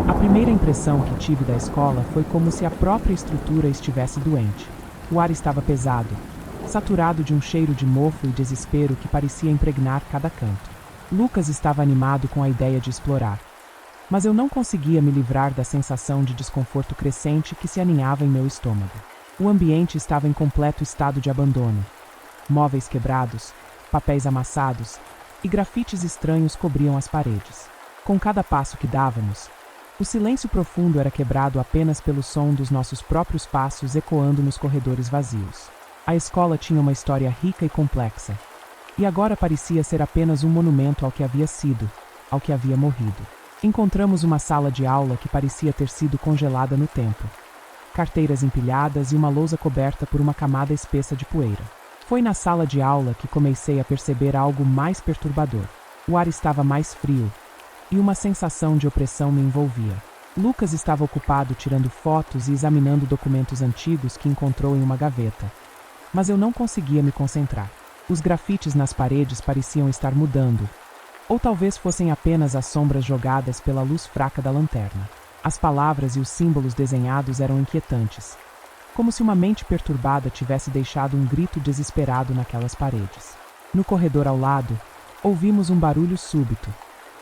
A primeira impressão que tive da escola foi como se a própria estrutura estivesse doente. O ar estava pesado, saturado de um cheiro de mofo e desespero que parecia impregnar cada canto. Lucas estava animado com a ideia de explorar, mas eu não conseguia me livrar da sensação de desconforto crescente que se aninhava em meu estômago. O ambiente estava em completo estado de abandono. Móveis quebrados, papéis amassados e grafites estranhos cobriam as paredes. Com cada passo que dávamos, o silêncio profundo era quebrado apenas pelo som dos nossos próprios passos ecoando nos corredores vazios. A escola tinha uma história rica e complexa, e agora parecia ser apenas um monumento ao que havia sido, ao que havia morrido. Encontramos uma sala de aula que parecia ter sido congelada no tempo. Carteiras empilhadas e uma lousa coberta por uma camada espessa de poeira. Foi na sala de aula que comecei a perceber algo mais perturbador. O ar estava mais frio, e uma sensação de opressão me envolvia. Lucas estava ocupado tirando fotos e examinando documentos antigos que encontrou em uma gaveta. Mas eu não conseguia me concentrar. Os grafites nas paredes pareciam estar mudando, ou talvez fossem apenas as sombras jogadas pela luz fraca da lanterna. As palavras e os símbolos desenhados eram inquietantes, como se uma mente perturbada tivesse deixado um grito desesperado naquelas paredes. No corredor ao lado, ouvimos um barulho súbito,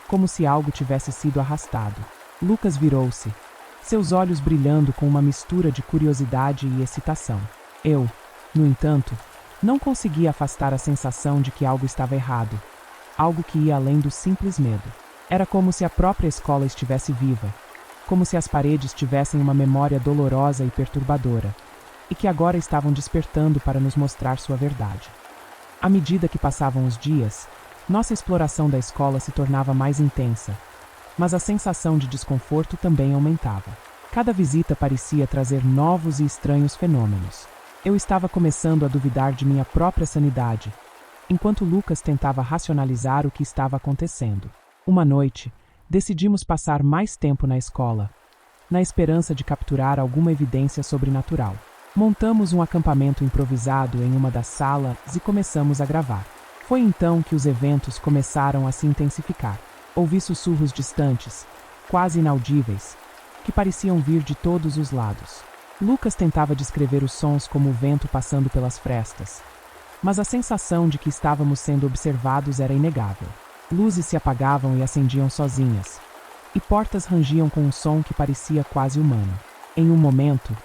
como se algo tivesse sido arrastado. Lucas virou-se, seus olhos brilhando com uma mistura de curiosidade e excitação. Eu, no entanto, não conseguia afastar a sensação de que algo estava errado, algo que ia além do simples medo. Era como se a própria escola estivesse viva, como se as paredes tivessem uma memória dolorosa e perturbadora, e que agora estavam despertando para nos mostrar sua verdade. À medida que passavam os dias, nossa exploração da escola se tornava mais intensa, mas a sensação de desconforto também aumentava. Cada visita parecia trazer novos e estranhos fenômenos. Eu estava começando a duvidar de minha própria sanidade, enquanto Lucas tentava racionalizar o que estava acontecendo. Uma noite, decidimos passar mais tempo na escola, na esperança de capturar alguma evidência sobrenatural. Montamos um acampamento improvisado em uma das salas e começamos a gravar. Foi então que os eventos começaram a se intensificar. Ouvi sussurros distantes, quase inaudíveis, que pareciam vir de todos os lados. Lucas tentava descrever os sons como o vento passando pelas frestas, mas a sensação de que estávamos sendo observados era inegável. Luzes se apagavam e acendiam sozinhas, e portas rangiam com um som que parecia quase humano. Em um momento,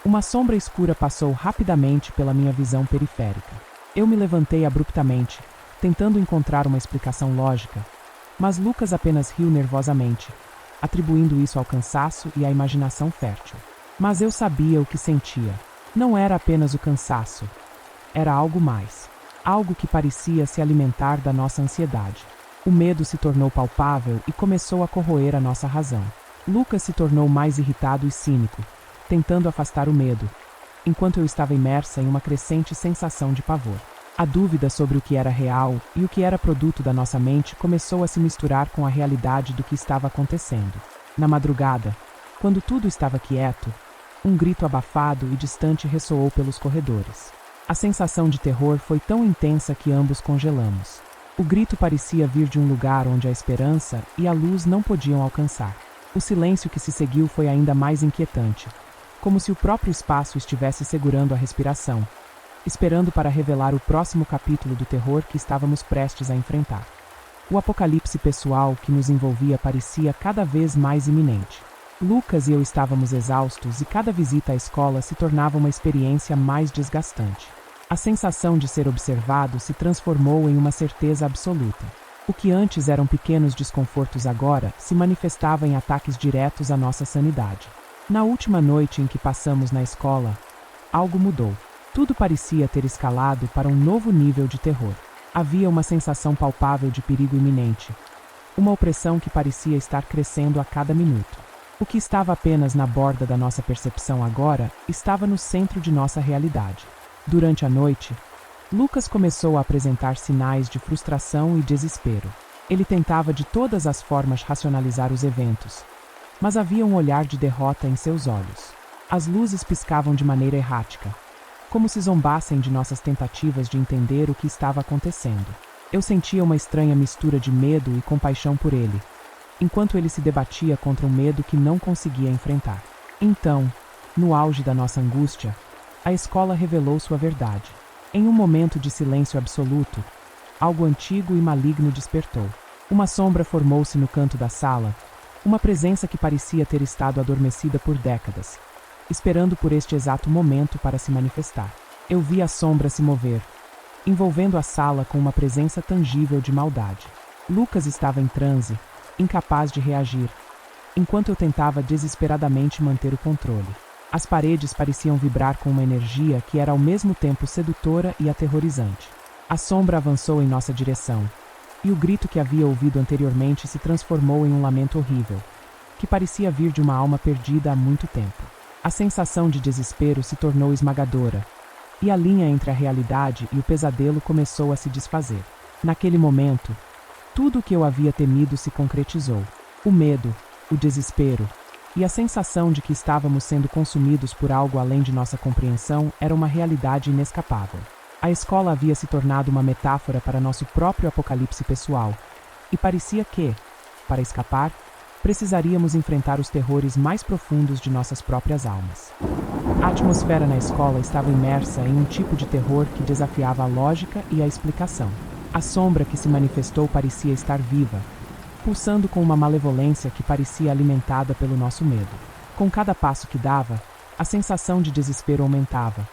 uma sombra escura passou rapidamente pela minha visão periférica. Eu me levantei abruptamente, tentando encontrar uma explicação lógica, mas Lucas apenas riu nervosamente, atribuindo isso ao cansaço e à imaginação fértil. Mas eu sabia o que sentia. Não era apenas o cansaço. Era algo mais. Algo que parecia se alimentar da nossa ansiedade. O medo se tornou palpável e começou a corroer a nossa razão. Lucas se tornou mais irritado e cínico, tentando afastar o medo, enquanto eu estava imersa em uma crescente sensação de pavor. A dúvida sobre o que era real e o que era produto da nossa mente começou a se misturar com a realidade do que estava acontecendo. Na madrugada, quando tudo estava quieto, um grito abafado e distante ressoou pelos corredores. A sensação de terror foi tão intensa que ambos congelamos. O grito parecia vir de um lugar onde a esperança e a luz não podiam alcançar. O silêncio que se seguiu foi ainda mais inquietante, como se o próprio espaço estivesse segurando a respiração, esperando para revelar o próximo capítulo do terror que estávamos prestes a enfrentar. O apocalipse pessoal que nos envolvia parecia cada vez mais iminente. Lucas e eu estávamos exaustos e cada visita à escola se tornava uma experiência mais desgastante. A sensação de ser observado se transformou em uma certeza absoluta. O que antes eram pequenos desconfortos agora se manifestava em ataques diretos à nossa sanidade. Na última noite em que passamos na escola, algo mudou. Tudo parecia ter escalado para um novo nível de terror. Havia uma sensação palpável de perigo iminente, uma opressão que parecia estar crescendo a cada minuto. O que estava apenas na borda da nossa percepção agora estava no centro de nossa realidade. Durante a noite, Lucas começou a apresentar sinais de frustração e desespero. Ele tentava de todas as formas racionalizar os eventos, mas havia um olhar de derrota em seus olhos. As luzes piscavam de maneira errática, como se zombassem de nossas tentativas de entender o que estava acontecendo. Eu sentia uma estranha mistura de medo e compaixão por ele, enquanto ele se debatia contra um medo que não conseguia enfrentar. Então, no auge da nossa angústia, a escola revelou sua verdade. Em um momento de silêncio absoluto, algo antigo e maligno despertou. Uma sombra formou-se no canto da sala, uma presença que parecia ter estado adormecida por décadas, esperando por este exato momento para se manifestar. Eu vi a sombra se mover, envolvendo a sala com uma presença tangível de maldade. Lucas estava em transe, incapaz de reagir, enquanto eu tentava desesperadamente manter o controle. As paredes pareciam vibrar com uma energia que era ao mesmo tempo sedutora e aterrorizante. A sombra avançou em nossa direção, e o grito que havia ouvido anteriormente se transformou em um lamento horrível, que parecia vir de uma alma perdida há muito tempo. A sensação de desespero se tornou esmagadora, e a linha entre a realidade e o pesadelo começou a se desfazer. Naquele momento, tudo o que eu havia temido se concretizou. O medo, o desespero e a sensação de que estávamos sendo consumidos por algo além de nossa compreensão era uma realidade inescapável. A escola havia se tornado uma metáfora para nosso próprio apocalipse pessoal, e parecia que, para escapar, precisaríamos enfrentar os terrores mais profundos de nossas próprias almas. A atmosfera na escola estava imersa em um tipo de terror que desafiava a lógica e a explicação. A sombra que se manifestou parecia estar viva, pulsando com uma malevolência que parecia alimentada pelo nosso medo. Com cada passo que dava, a sensação de desespero aumentava,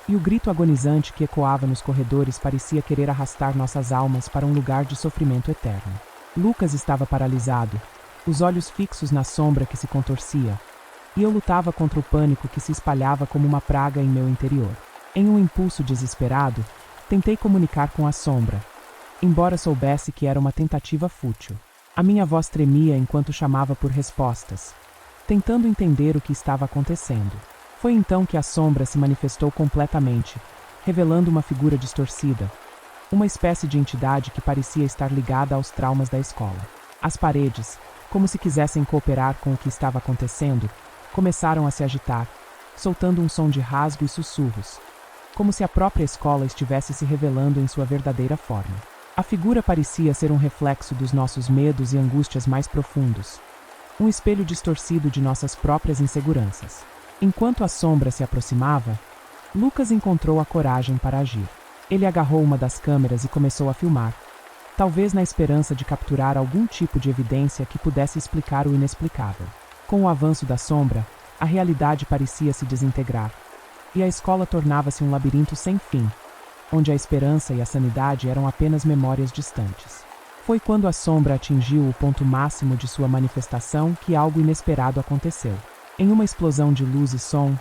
e o grito agonizante que ecoava nos corredores parecia querer arrastar nossas almas para um lugar de sofrimento eterno. Lucas estava paralisado, os olhos fixos na sombra que se contorcia, e eu lutava contra o pânico que se espalhava como uma praga em meu interior. Em um impulso desesperado, tentei comunicar com a sombra, embora soubesse que era uma tentativa fútil. A minha voz tremia enquanto chamava por respostas, tentando entender o que estava acontecendo. Foi então que a sombra se manifestou completamente, revelando uma figura distorcida, uma espécie de entidade que parecia estar ligada aos traumas da escola. As paredes, como se quisessem cooperar com o que estava acontecendo, começaram a se agitar, soltando um som de rasgo e sussurros, como se a própria escola estivesse se revelando em sua verdadeira forma. A figura parecia ser um reflexo dos nossos medos e angústias mais profundos, um espelho distorcido de nossas próprias inseguranças. Enquanto a sombra se aproximava, Lucas encontrou a coragem para agir. Ele agarrou uma das câmeras e começou a filmar, talvez na esperança de capturar algum tipo de evidência que pudesse explicar o inexplicável. Com o avanço da sombra, a realidade parecia se desintegrar, e a escola tornava-se um labirinto sem fim, onde a esperança e a sanidade eram apenas memórias distantes. Foi quando a sombra atingiu o ponto máximo de sua manifestação que algo inesperado aconteceu. Em uma explosão de luz e som,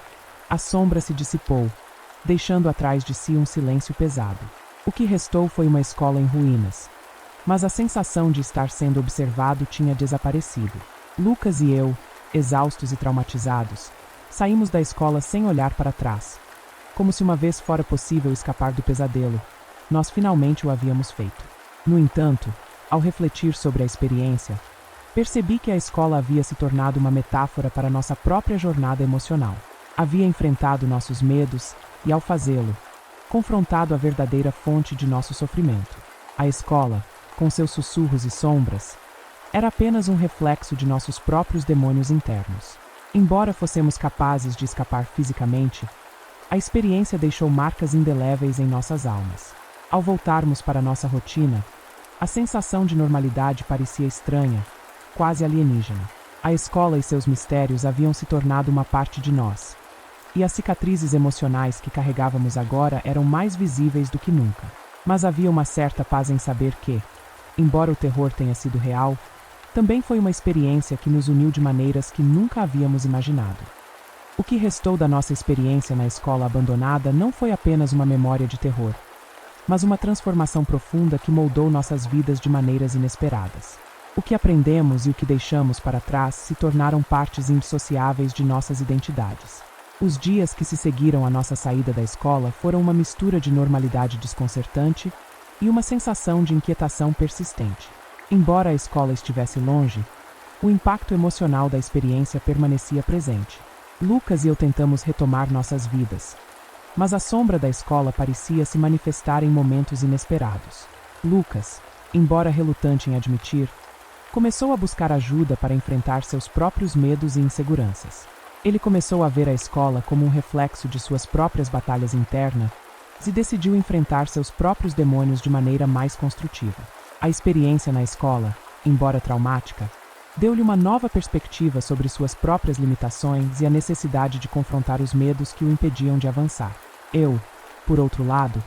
a sombra se dissipou, deixando atrás de si um silêncio pesado. O que restou foi uma escola em ruínas, mas a sensação de estar sendo observado tinha desaparecido. Lucas e eu, exaustos e traumatizados, saímos da escola sem olhar para trás. Como se uma vez fora possível escapar do pesadelo, nós finalmente o havíamos feito. No entanto, ao refletir sobre a experiência, percebi que a escola havia se tornado uma metáfora para nossa própria jornada emocional. Havia enfrentado nossos medos e, ao fazê-lo, confrontado a verdadeira fonte de nosso sofrimento. A escola, com seus sussurros e sombras, era apenas um reflexo de nossos próprios demônios internos. Embora fossemos capazes de escapar fisicamente, a experiência deixou marcas indeléveis em nossas almas. Ao voltarmos para nossa rotina, a sensação de normalidade parecia estranha, quase alienígena. A escola e seus mistérios haviam se tornado uma parte de nós, e as cicatrizes emocionais que carregávamos agora eram mais visíveis do que nunca. Mas havia uma certa paz em saber que, embora o terror tenha sido real, também foi uma experiência que nos uniu de maneiras que nunca havíamos imaginado. O que restou da nossa experiência na escola abandonada não foi apenas uma memória de terror, mas uma transformação profunda que moldou nossas vidas de maneiras inesperadas. O que aprendemos e o que deixamos para trás se tornaram partes indissociáveis de nossas identidades. Os dias que se seguiram à nossa saída da escola foram uma mistura de normalidade desconcertante e uma sensação de inquietação persistente. Embora a escola estivesse longe, o impacto emocional da experiência permanecia presente. Lucas e eu tentamos retomar nossas vidas, mas a sombra da escola parecia se manifestar em momentos inesperados. Lucas, embora relutante em admitir, começou a buscar ajuda para enfrentar seus próprios medos e inseguranças. Ele começou a ver a escola como um reflexo de suas próprias batalhas internas e decidiu enfrentar seus próprios demônios de maneira mais construtiva. A experiência na escola, embora traumática, deu-lhe uma nova perspectiva sobre suas próprias limitações e a necessidade de confrontar os medos que o impediam de avançar. Eu, por outro lado,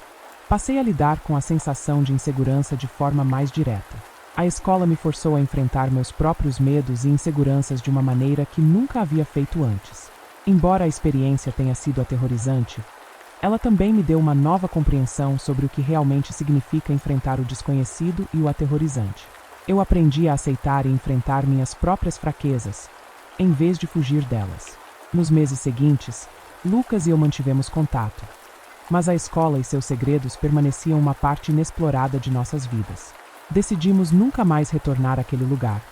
passei a lidar com a sensação de insegurança de forma mais direta. A escola me forçou a enfrentar meus próprios medos e inseguranças de uma maneira que nunca havia feito antes. Embora a experiência tenha sido aterrorizante, ela também me deu uma nova compreensão sobre o que realmente significa enfrentar o desconhecido e o aterrorizante. Eu aprendi a aceitar e enfrentar minhas próprias fraquezas, em vez de fugir delas. Nos meses seguintes, Lucas e eu mantivemos contato, mas a escola e seus segredos permaneciam uma parte inexplorada de nossas vidas. Decidimos nunca mais retornar àquele lugar,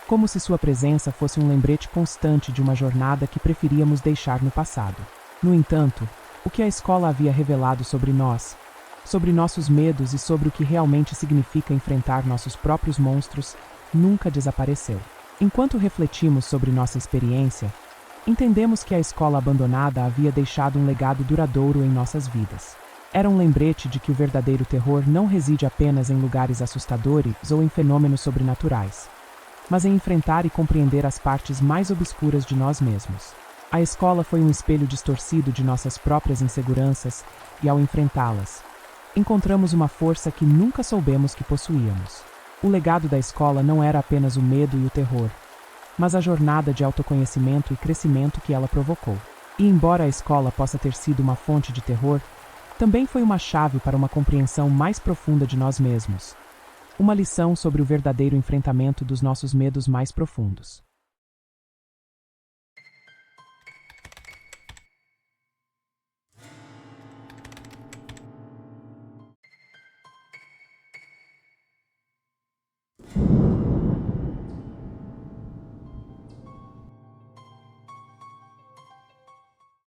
como se sua presença fosse um lembrete constante de uma jornada que preferíamos deixar no passado. No entanto, o que a escola havia revelado sobre nós, sobre nossos medos e sobre o que realmente significa enfrentar nossos próprios monstros, nunca desapareceu. Enquanto refletimos sobre nossa experiência, entendemos que a escola abandonada havia deixado um legado duradouro em nossas vidas. Era um lembrete de que o verdadeiro terror não reside apenas em lugares assustadores ou em fenômenos sobrenaturais, mas em enfrentar e compreender as partes mais obscuras de nós mesmos. A escola foi um espelho distorcido de nossas próprias inseguranças e, ao enfrentá-las, encontramos uma força que nunca soubemos que possuíamos. O legado da escola não era apenas o medo e o terror, mas a jornada de autoconhecimento e crescimento que ela provocou. E embora a escola possa ter sido uma fonte de terror, também foi uma chave para uma compreensão mais profunda de nós mesmos. Uma lição sobre o verdadeiro enfrentamento dos nossos medos mais profundos.